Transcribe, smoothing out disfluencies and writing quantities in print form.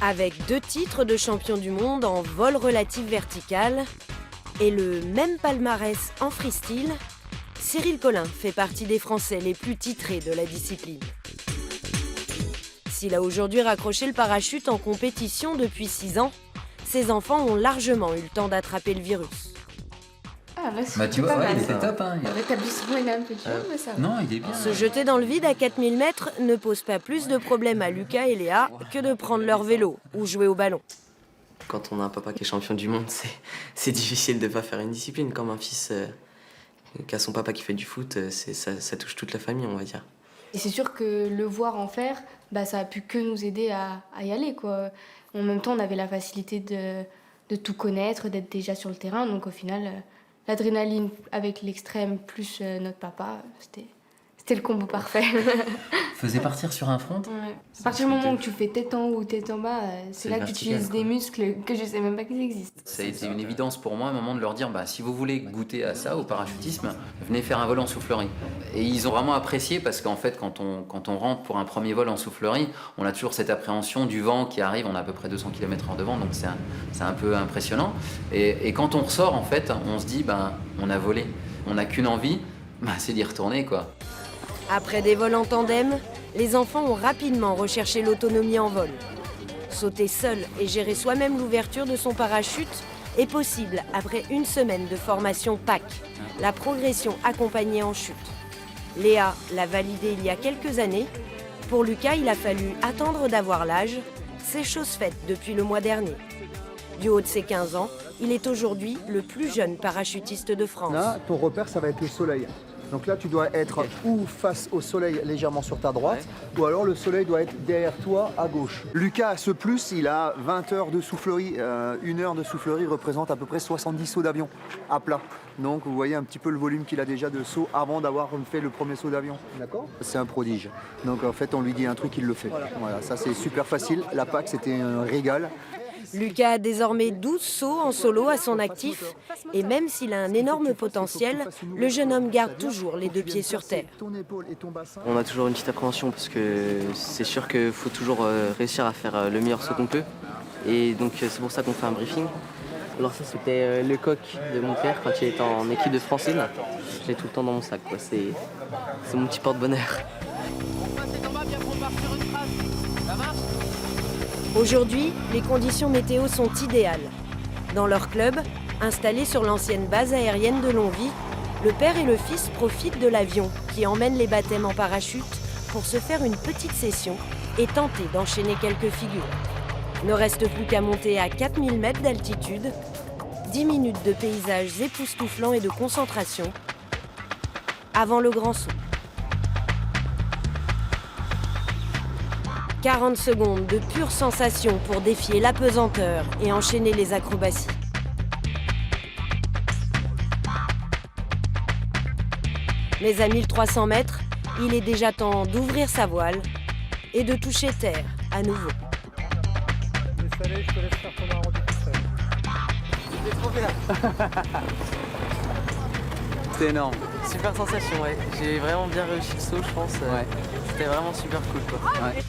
Avec 2 titres de champion du monde en vol relatif vertical et le même palmarès en freestyle, Cyril Collin fait partie des Français les plus titrés de la discipline. S'il a aujourd'hui raccroché le parachute en compétition depuis 6 ans, ses enfants ont largement eu le temps d'attraper le virus. Ah, là, Bah tu vois, mal, il était top. Hein. Le rétablissement il est un peu dur, mais ça va. Non, il est bien. Se jeter dans le vide à 4000 mètres ne pose pas plus de problèmes à Lucas et Léa que de prendre leur vélo ou jouer au ballon. Quand on a un papa qui est champion du monde, c'est difficile de ne pas faire une discipline. Comme un fils qui a son papa qui fait du foot, ça touche toute la famille, on va dire. Et c'est sûr que le voir en faire, bah, ça a pu que nous aider à y aller, quoi. En même temps, on avait la facilité de tout connaître, d'être déjà sur le terrain. Donc au final, l'adrénaline avec l'extrême plus notre papa, c'était le combo parfait. Faisait partir sur un front. Ouais. À partir du moment où tu fais tête en haut ou tête en bas, c'est là que tu vertical, utilises quoi. des muscles que je sais même pas qu'ils existent. Ça a été une évidence pour moi à un moment de leur dire si vous voulez goûter à ça, au parachutisme, venez faire un vol en soufflerie. Et ils ont vraiment apprécié parce qu'en fait, quand on rentre pour un premier vol en soufflerie, on a toujours cette appréhension du vent qui arrive, on a à peu près 200 km/h de vent, donc c'est un peu impressionnant. Et quand on ressort, en fait, on se dit on a volé. On n'a qu'une envie, c'est d'y retourner, quoi. Après des vols en tandem, les enfants ont rapidement recherché l'autonomie en vol. Sauter seul et gérer soi-même l'ouverture de son parachute est possible après une semaine de formation PAC, la progression accompagnée en chute. Léa l'a validé il y a quelques années. Pour Lucas, il a fallu attendre d'avoir l'âge. C'est chose faite depuis le mois dernier. Du haut de ses 15 ans, il est aujourd'hui le plus jeune parachutiste de France. Là, ton repère, ça va être le soleil. Donc là, tu dois être ou face au soleil légèrement sur ta droite, ou alors le soleil doit être derrière toi à gauche. Lucas a ce plus, il a 20 heures de soufflerie. 1 heure de soufflerie représente à peu près 70 sauts d'avion à plat. Donc vous voyez un petit peu le volume qu'il a déjà de sauts avant d'avoir fait le premier saut d'avion. D'accord ? C'est un prodige. Donc en fait, on lui dit un truc, il le fait. Voilà, ça c'est super facile. La PAC, c'était un régal. Lucas a désormais 12 sauts en solo à son actif et même s'il a un énorme potentiel, le jeune homme garde toujours les 2 pieds sur terre. On a toujours une petite appréhension parce que c'est sûr qu'il faut toujours réussir à faire le meilleur saut qu'on peut. Et donc c'est pour ça qu'on fait un briefing. Alors ça c'était le coq de mon père quand il était en équipe de France 1. Je l'ai tout le temps dans mon sac, quoi. C'est mon petit porte-bonheur. Aujourd'hui, les conditions météo sont idéales. Dans leur club, installé sur l'ancienne base aérienne de Longwy, le père et le fils profitent de l'avion qui emmène les baptêmes en parachute pour se faire une petite session et tenter d'enchaîner quelques figures. Ne reste plus qu'à monter à 4000 mètres d'altitude, 10 minutes de paysages époustouflants et de concentration avant le grand saut. 40 secondes de pure sensation pour défier l'apesanteur et enchaîner les acrobaties. Mais à 1300 mètres, il est déjà temps d'ouvrir sa voile et de toucher terre à nouveau. Je te laisse faire ton arrondi tout seul. C'est énorme. Super sensation, ouais. J'ai vraiment bien réussi le saut, je pense. C'était vraiment super cool, quoi. Ouais.